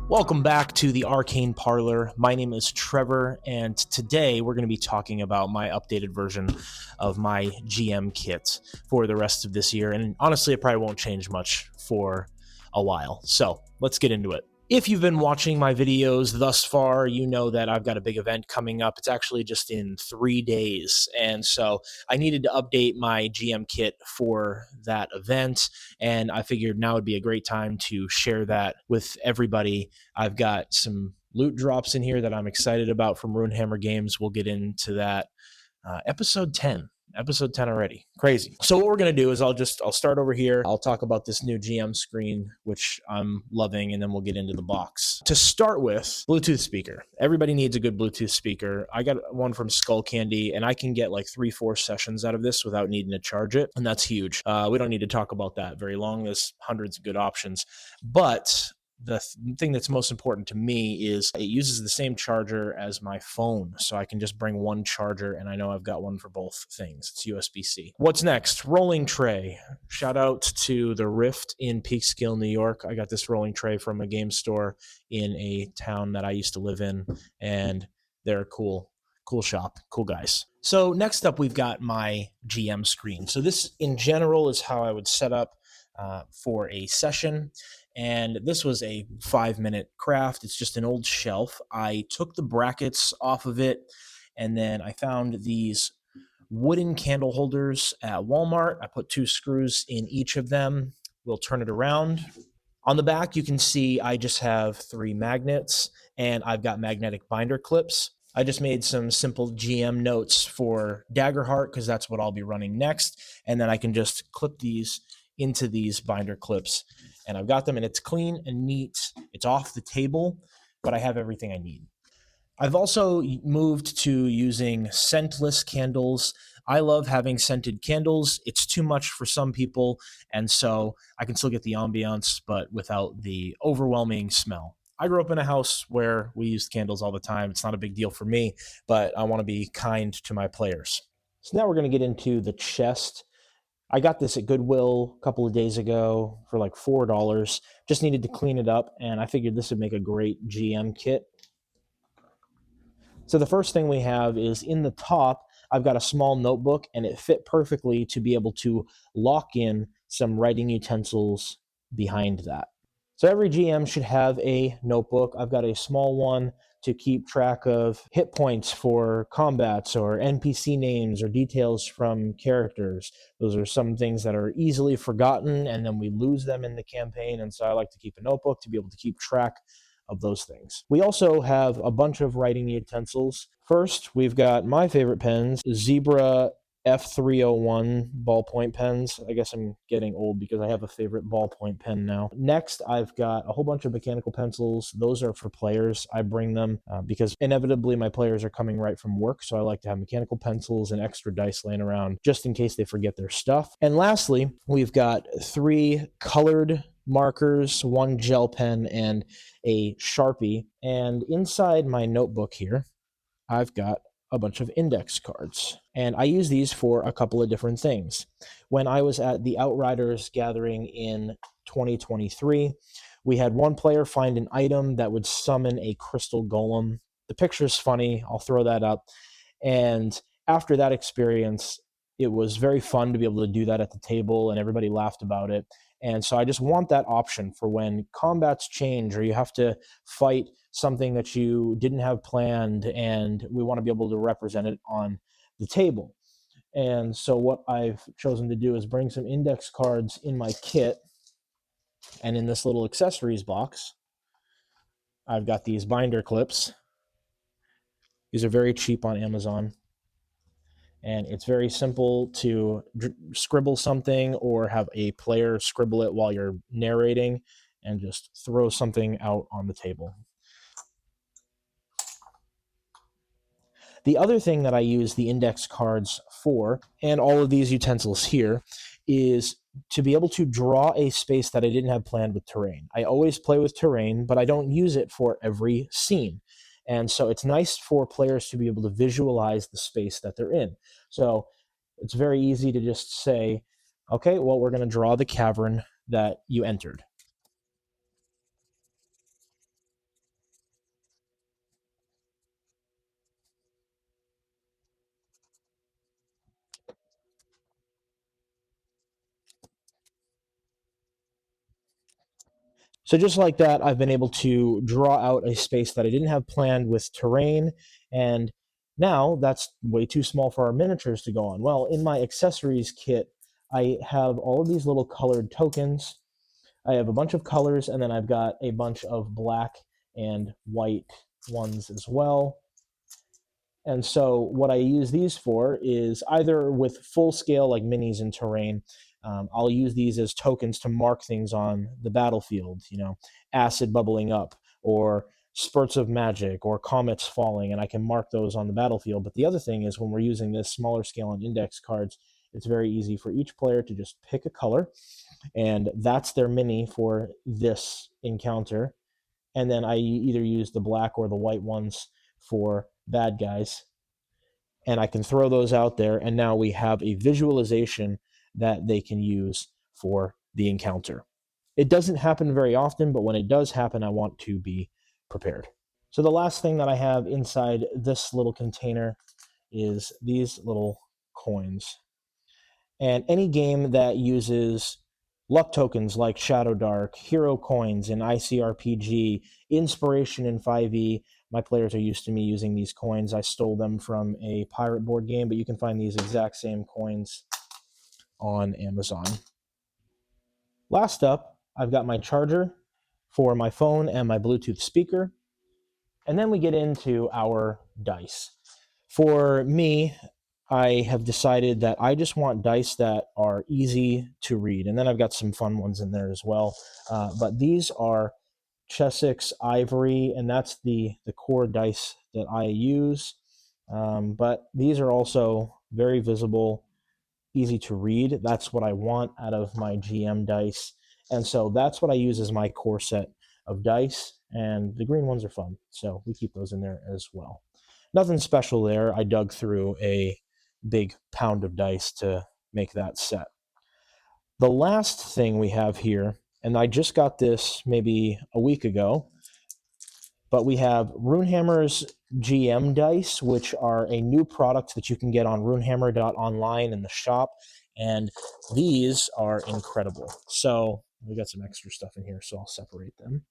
Welcome back to the Arcane Parlor. My name is Trevor, and today we're going to be talking about my updated version of my GM kit for the rest of this year. And honestly, it probably won't change much for a while. So let's get into it. If you've been watching my videos thus far, you know that I've got a big event coming up. It's actually just in 3 days. And so I needed to update my GM kit for that event. And I figured now would be a great time to share that with everybody. I've got some loot drops in here that I'm excited about from Runehammer Games. We'll get into that. Episode 10 already. Crazy. So what we're going to do is I'll start over here. I'll talk about this new GM screen, which I'm loving, and then we'll get into the box. To start with, Bluetooth speaker. Everybody needs a good Bluetooth speaker. I got one from Skull Candy, and I can get like 3-4 sessions out of this without needing to charge it, and that's huge. We don't need to talk about that very long. There's hundreds of good options, but the thing that's most important to me is it uses the same charger as my phone. So I can just bring one charger, and I know I've got one for both things. It's USB-C. What's next? Rolling tray. Shout out to the Rift in Peekskill, New York. I got this rolling tray from a game store in a town that I used to live in, and they're cool shop, cool guys. So next up, we've got my GM screen. So this in general is how I would set up for a session. And this was a 5-minute craft. It's just an old shelf. I took the brackets off of it, and then I found these wooden candle holders at Walmart. I put 2 screws in each of them. We'll turn it around. On the back, you can see I just have 3 magnets, and I've got magnetic binder clips. I just made some simple GM notes for Daggerheart because that's what I'll be running next. And then I can just clip these into these binder clips. And I've got them, and it's clean and neat. It's off the table, but I have everything I need. I've also moved to using scentless candles. I love having scented candles. It's too much for some people, and so I can still get the ambiance, but without the overwhelming smell. I grew up in a house where we used candles all the time. It's not a big deal for me, but I want to be kind to my players. So now we're going to get into the chest. I got this at Goodwill a couple of days ago for like $4. Just needed to clean it up, and I figured this would make a great GM kit. So the first thing we have is in the top, I've got a small notebook, and it fit perfectly to be able to lock in some writing utensils behind that. So every GM should have a notebook. I've got a small one to keep track of hit points for combats or NPC names or details from characters. Those are some things that are easily forgotten, and then we lose them in the campaign, and so I like to keep a notebook to be able to keep track of those things. We also have a bunch of writing utensils. First, we've got my favorite pens, Zebra F301 ballpoint pens. I guess I'm getting old because I have a favorite ballpoint pen now. Next, I've got a whole bunch of mechanical pencils. Those are for players. I bring them because inevitably my players are coming right from work, so I like to have mechanical pencils and extra dice laying around just in case they forget their stuff. And lastly, we've got 3 colored markers, 1 gel pen, and a Sharpie. And inside my notebook here, I've got a bunch of index cards, and I use these for a couple of different things. When I was at the Outriders gathering in 2023, we had one player find an item that would summon a crystal golem. The picture's funny. I'll throw that up. And after that experience, it was very fun to be able to do that at the table, and everybody laughed about it. And so I just want that option for when combats change or you have to fight something that you didn't have planned, and we want to be able to represent it on the table. And so what I've chosen to do is bring some index cards in my kit, and in this little accessories box, I've got these binder clips. These are very cheap on Amazon. And it's very simple to scribble something or have a player scribble it while you're narrating and just throw something out on the table. The other thing that I use the index cards for, and all of these utensils here, is to be able to draw a space that I didn't have planned with terrain. I always play with terrain, but I don't use it for every scene. And so it's nice for players to be able to visualize the space that they're in. So it's very easy to just say, okay, well, we're going to draw the cavern that you entered. So just like that, I've been able to draw out a space that I didn't have planned with terrain, and now that's way too small for our miniatures to go on. Well, in my accessories kit, I have all of these little colored tokens. I have a bunch of colors, and then I've got a bunch of black and white ones as well. And so what I use these for is either with full scale, like minis in terrain, I'll use these as tokens to mark things on the battlefield, acid bubbling up, or spurts of magic, or comets falling, and I can mark those on the battlefield. But the other thing is, when we're using this smaller scale on index cards, it's very easy for each player to just pick a color, and that's their mini for this encounter. And then I either use the black or the white ones for bad guys, and I can throw those out there, and now we have a visualization that they can use for the encounter. It doesn't happen very often, but when it does happen, I want to be prepared. So the last thing that I have inside this little container is these little coins. And any game that uses luck tokens like Shadow Dark, hero coins in ICRPG, inspiration in 5e, my players are used to me using these coins. I stole them from a pirate board game, but you can find these exact same coins on Amazon. Last up, I've got my charger for my phone and my Bluetooth speaker. And then we get into our dice. For me, I have decided that I just want dice that are easy to read. And then I've got some fun ones in there as well. But these are Chessex Ivory, and that's the core dice that I use. But these are also very visible, easy to read. That's what I want out of my GM dice. And so that's what I use as my core set of dice. And the green ones are fun, so we keep those in there as well. Nothing special there. I dug through a big pound of dice to make that set. The last thing we have here, and I just got this maybe a week ago, but we have Runehammer's GM dice, which are a new product that you can get on runehammer.online in the shop, and these are incredible. So we got some extra stuff in here, so I'll separate them.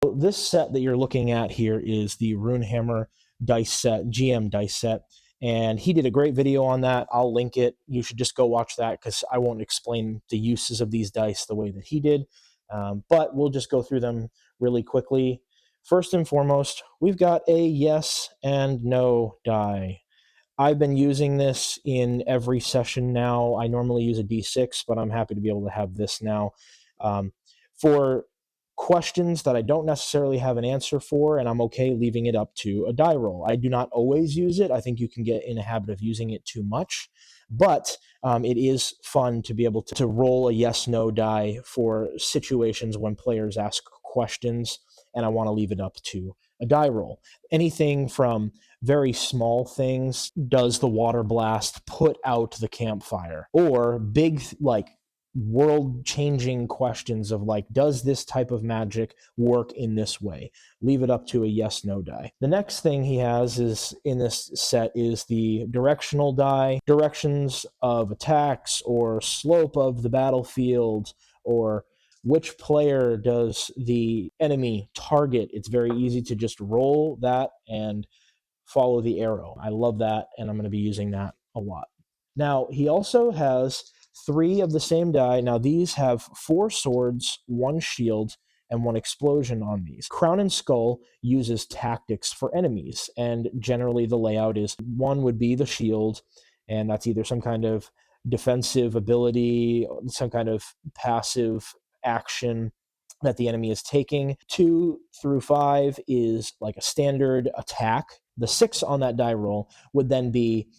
So this set that you're looking at here is the Runehammer dice set, GM dice set, and he did a great video on that. I'll link it. You should just go watch that because I won't explain the uses of these dice the way that he did, but we'll just go through them really quickly. First and foremost, we've got a yes and no die. I've been using this in every session now. I normally use a D6, but I'm happy to be able to have this now. For questions that I don't necessarily have an answer for, and I'm okay leaving it up to a die roll. I do not always use it. I think you can get in a habit of using it too much, but it is fun to be able to roll a yes-no die for situations when players ask questions, and I want to leave it up to a die roll. Anything from very small things, does the water blast put out the campfire, or big, like, world-changing questions of, like, does this type of magic work in this way? Leave it up to a yes-no die. The next thing he has is in this set is the directional die, directions of attacks or slope of the battlefield, or which player does the enemy target. It's very easy to just roll that and follow the arrow. I love that, and I'm going to be using that a lot. Now, he also has 3 of the same die. Now, these have 4 swords, 1 shield, and 1 explosion on these. Crown and Skull uses tactics for enemies, and generally the layout is 1 would be the shield, and that's either some kind of defensive ability, some kind of passive action that the enemy is taking. 2 through 5 is like a standard attack. The 6 on that die roll would then be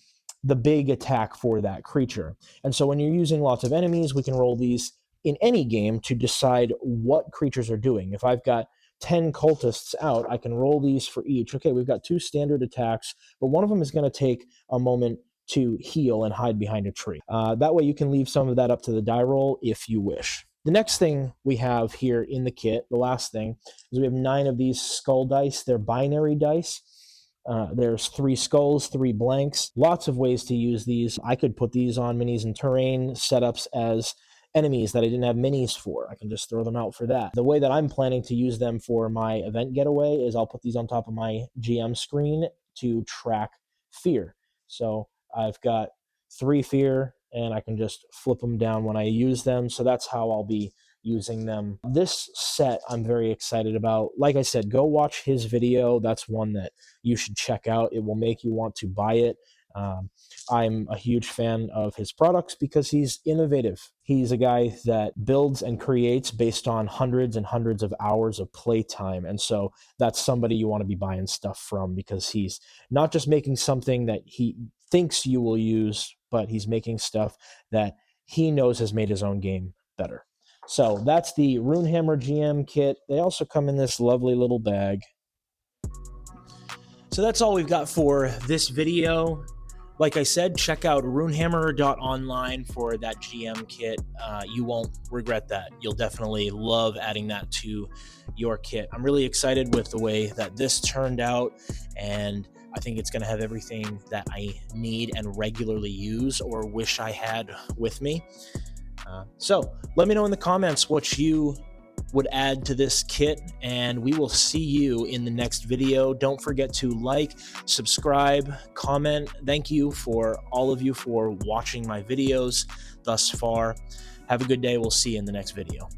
the big attack for that creature. And so when you're using lots of enemies, we can roll these in any game to decide what creatures are doing. If I've got 10 cultists out, I can roll these for each. Okay, we've got 2 standard attacks, but one of them is going to take a moment to heal and hide behind a tree. That way you can leave some of that up to the die roll if you wish. The next thing we have here in the kit, the last thing, is we have 9 of these skull dice. They're binary dice. There's 3 skulls, 3 blanks. Lots of ways to use these. I could put these on minis and terrain setups as enemies that I didn't have minis for. I can just throw them out for that. The way that I'm planning to use them for my event getaway is I'll put these on top of my GM screen to track fear. So I've got 3 fear, and I can just flip them down when I use them. So that's how I'll be using them. This set I'm very excited about. Like I said, go watch his video. That's one that you should check out. It will make you want to buy it. I'm a huge fan of his products because he's innovative. He's a guy that builds and creates based on hundreds and hundreds of hours of playtime. And so that's somebody you want to be buying stuff from, because he's not just making something that he thinks you will use, but he's making stuff that he knows has made his own game better. So that's the Runehammer GM kit. They also come in this lovely little bag. So that's all we've got for this video. Like I said, check out runehammer.online for that GM kit. You won't regret that. You'll definitely love adding that to your kit. I'm really excited with the way that this turned out, and I think it's going to have everything that I need and regularly use or wish I had with me. So let me know in the comments what you would add to this kit, and we will see you in the next video. Don't forget to like, subscribe, comment. Thank you for all of you for watching my videos thus far. Have a good day. We'll see you in the next video.